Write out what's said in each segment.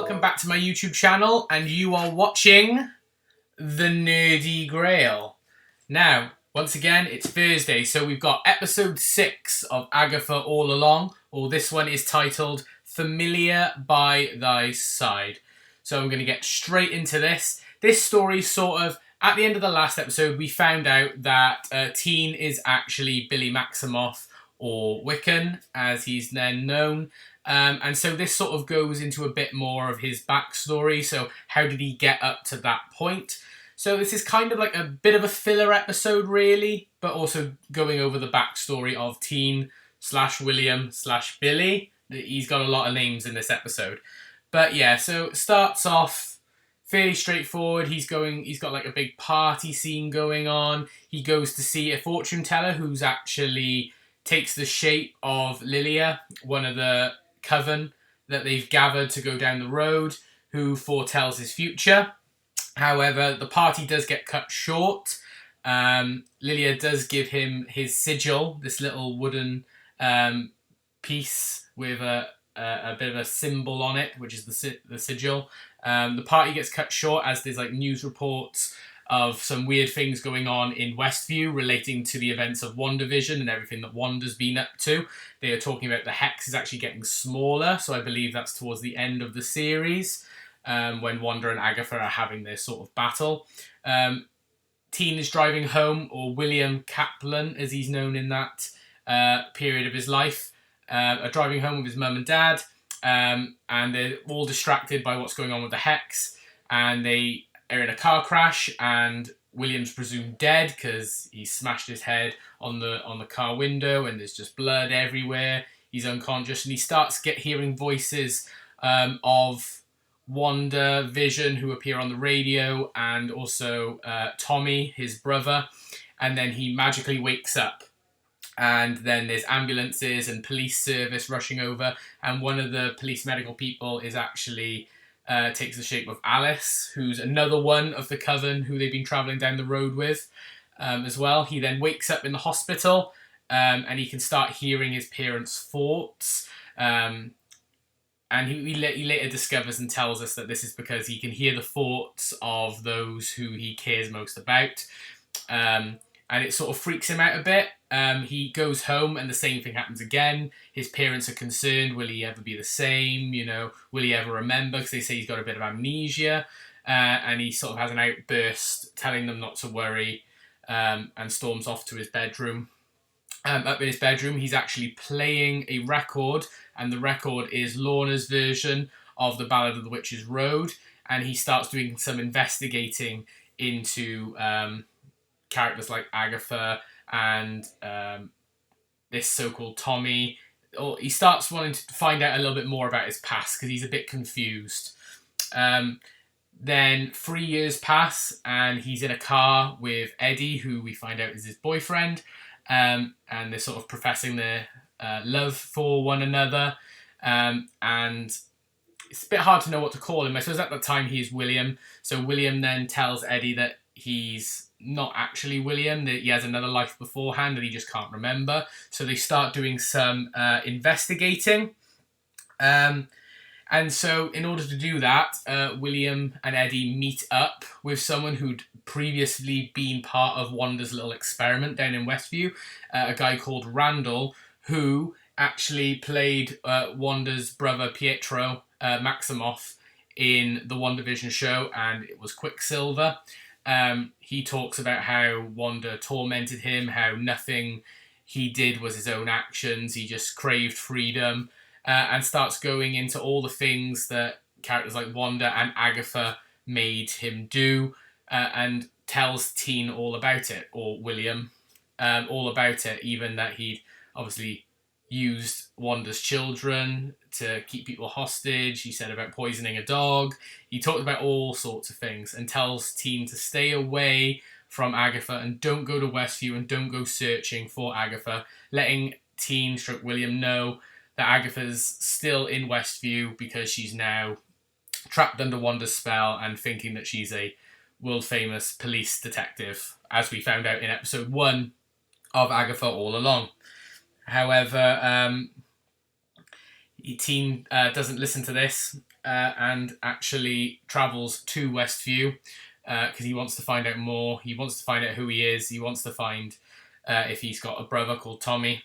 welcome back to my YouTube channel, and you are watching The Nerdy Grail. Now, once again, it's Thursday, so we've got episode 6 of Agatha All Along, or this one is titled Familiar by Thy Side. So I'm going to get straight into this. This story sort of, at the end of the last episode, we found out that Teen is actually Billy Maximoff, or Wiccan, as he's then known. And so this sort of goes into a bit more of his backstory. So how did he get up to that point? So this is kind of like a bit of a filler episode, really, but also going over the backstory of Teen / William / Billy. He's got a lot of names in this episode. But yeah, so it starts off fairly straightforward. He's got like a big party scene going on. He goes to see a fortune teller who's actually takes the shape of Lilia, one of the coven that they've gathered to go down the road, who foretells his future. However, the party does get cut short. Lilia does give him his sigil, this little wooden piece with a bit of a symbol on it, which is the sigil. The party gets cut short as there's like news reports of some weird things going on in Westview relating to the events of WandaVision and everything that Wanda's been up to. They are talking about the hex is actually getting smaller, so I believe that's towards the end of the series, when Wanda and Agatha are having their sort of battle. Teen is driving home, or William Kaplan, as he's known in that period of his life, are driving home with his mum and dad, and they're all distracted by what's going on with the hex, and they are in a car crash, and William's presumed dead because he smashed his head on the car window, and there's just blood everywhere. He's unconscious, and he starts hearing voices of Wanda, Vision, who appear on the radio, and also Tommy, his brother, and then he magically wakes up. And then there's ambulances and police service rushing over, and one of the police medical people is actually takes the shape of Alice, who's another one of the coven who they've been travelling down the road with as well. He then wakes up in the hospital, and he can start hearing his parents' thoughts. And he later discovers and tells us that this is because he can hear the thoughts of those who he cares most about. And it sort of freaks him out a bit. He goes home and the same thing happens again. His parents are concerned. Will he ever be the same? You know, will he ever remember? Because they say he's got a bit of amnesia. And he sort of has an outburst telling them not to worry, and storms off to his bedroom. Up in his bedroom, he's actually playing a record, and the record is Lorna's version of the Ballad of the Witch's Road. And he starts doing some investigating into characters like Agatha and this so-called Tommy. He starts wanting to find out a little bit more about his past because he's a bit confused. Then 3 years pass and he's in a car with Eddie, who we find out is his boyfriend, and they're sort of professing their love for one another, and it's a bit hard to know what to call him. I suppose at that time he is William, so William then tells Eddie that he's not actually William, that he has another life beforehand and he just can't remember. So they start doing some investigating. And so in order to do that, William and Eddie meet up with someone who'd previously been part of Wanda's little experiment down in Westview, a guy called Randall, who actually played Wanda's brother Pietro Maximoff in the WandaVision show, and it was Quicksilver. He talks about how Wanda tormented him, how nothing he did was his own actions, he just craved freedom, and starts going into all the things that characters like Wanda and Agatha made him do, and tells Teen all about it, or William all about it, even that he'd obviously used Wanda's children to keep people hostage. He said about poisoning a dog. He talked about all sorts of things and tells Teen to stay away from Agatha and don't go to Westview and don't go searching for Agatha, letting Teen / William know that Agatha's still in Westview because she's now trapped under Wanda's spell and thinking that she's a world-famous police detective, as we found out in episode 1 of Agatha All Along. However, Teen doesn't listen to this and actually travels to Westview because he wants to find out more. He wants to find out who he is. He wants to find if he's got a brother called Tommy,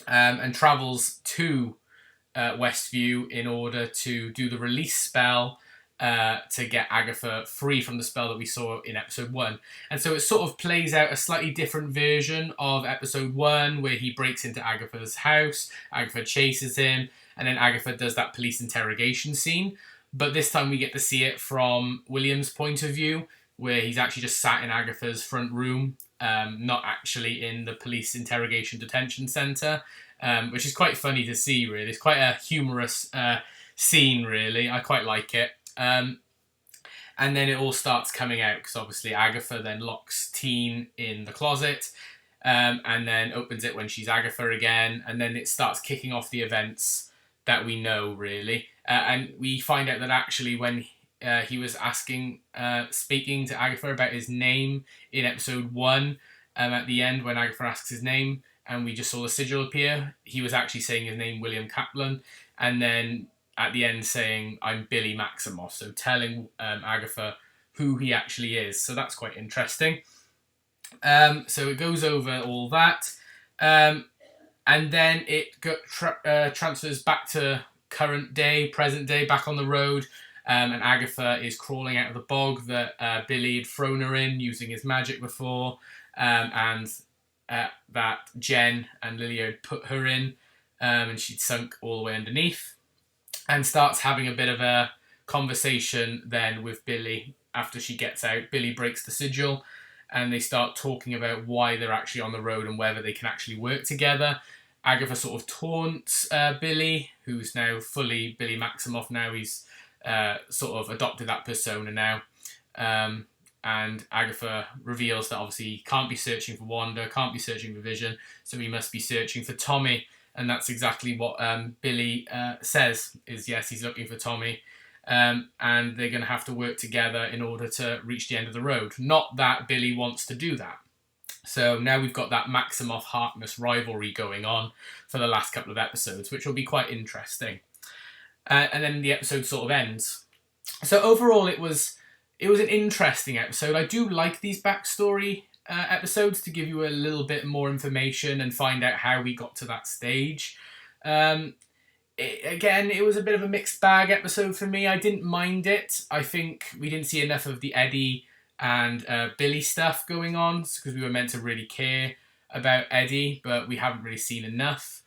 and travels to Westview in order to do the release spell to get Agatha free from the spell that we saw in episode 1. And so it sort of plays out a slightly different version of episode 1, where he breaks into Agatha's house, Agatha chases him, and then Agatha does that police interrogation scene. But this time we get to see it from William's point of view, where he's actually just sat in Agatha's front room, not actually in the police interrogation detention centre, which is quite funny to see, really. It's quite a humorous scene, really. I quite like it. And then it all starts coming out, because obviously Agatha then locks Teen in the closet, and then opens it when she's Agatha again, and then it starts kicking off the events that we know, really. And we find out that actually when he was speaking to Agatha about his name in episode 1, at the end when Agatha asks his name, and we just saw the sigil appear, he was actually saying his name, William Kaplan, and then at the end saying, I'm Billy Maximoff, so telling Agatha who he actually is. So that's quite interesting. So it goes over all that, and then it transfers back to present day, back on the road, and Agatha is crawling out of the bog that Billy had thrown her in using his magic before, and that Jen and Lilia had put her in, and she'd sunk all the way underneath, and starts having a bit of a conversation then with Billy after she gets out. Billy breaks the sigil, and they start talking about why they're actually on the road and whether they can actually work together. Agatha sort of taunts Billy, who's now fully Billy Maximoff now. He's sort of adopted that persona now. And Agatha reveals that obviously he can't be searching for Wanda, can't be searching for Vision, so he must be searching for Tommy. And that's exactly what Billy says, is yes, he's looking for Tommy. And they're going to have to work together in order to reach the end of the road. Not that Billy wants to do that. So now we've got that Maximoff-Harkness rivalry going on for the last couple of episodes, which will be quite interesting. And then the episode sort of ends. So overall, it was an interesting episode. I do like these backstory episodes to give you a little bit more information and find out how we got to that stage. Again, it was a bit of a mixed bag episode for me. I didn't mind it. I think we didn't see enough of the Eddie and Billy stuff going on, because we were meant to really care about Eddie, but we haven't really seen enough.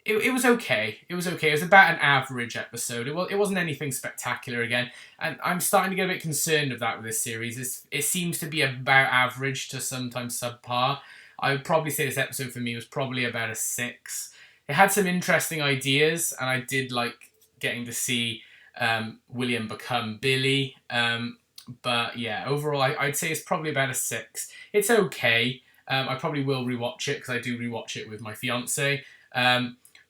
It was okay. It was okay. It was about an average episode. It wasn't anything spectacular again. And I'm starting to get a bit concerned of that with this series. It seems to be about average to sometimes subpar. I would probably say this episode for me was probably about a 6. It had some interesting ideas, and I did like getting to see William become Billy. But yeah, overall, I'd say it's probably about a 6. It's okay. I probably will rewatch it, because I do rewatch it with my fiance.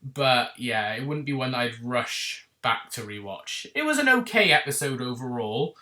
But yeah, it wouldn't be one that I'd rush back to rewatch. It was an okay episode overall.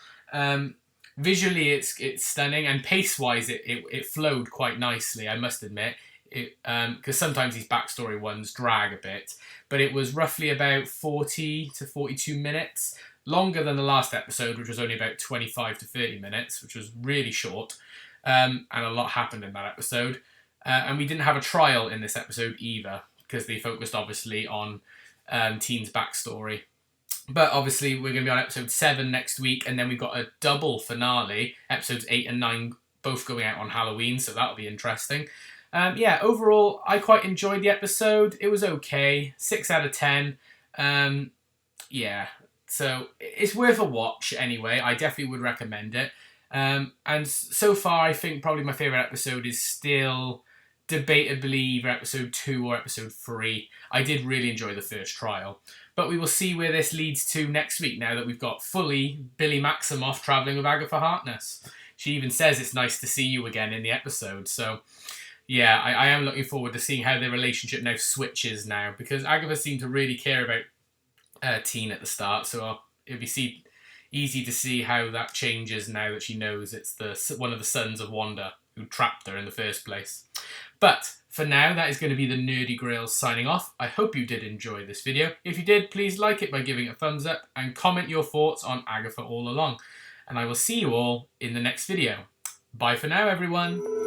Visually, it's stunning, and pace-wise, it flowed quite nicely, I must admit. Because sometimes these backstory ones drag a bit, but it was roughly about 40 to 42 minutes, longer than the last episode, which was only about 25 to 30 minutes, which was really short, and a lot happened in that episode. And we didn't have a trial in this episode either, because they focused obviously on Teen's backstory. But obviously we're going to be on episode 7 next week, and then we've got a double finale, episodes 8 and 9, both going out on Halloween, so that'll be interesting. Yeah, overall, I quite enjoyed the episode. It was okay. 6 out of 10. Yeah, so it's worth a watch anyway. I definitely would recommend it. And so far, I think probably my favourite episode is still debatably either episode 2 or episode 3. I did really enjoy the first trial. But we will see where this leads to next week, now that we've got fully Billy Maximoff travelling with Agatha Harkness. She even says it's nice to see you again in the episode. So yeah, I am looking forward to seeing how their relationship now switches now, because Agatha seemed to really care about Teen at the start, so it'll be easy to see how that changes now that she knows it's one of the sons of Wanda who trapped her in the first place. But for now, that is going to be the Nerdy Grail signing off. I hope you did enjoy this video. If you did, please like it by giving it a thumbs up and comment your thoughts on Agatha All Along. And I will see you all in the next video. Bye for now, everyone.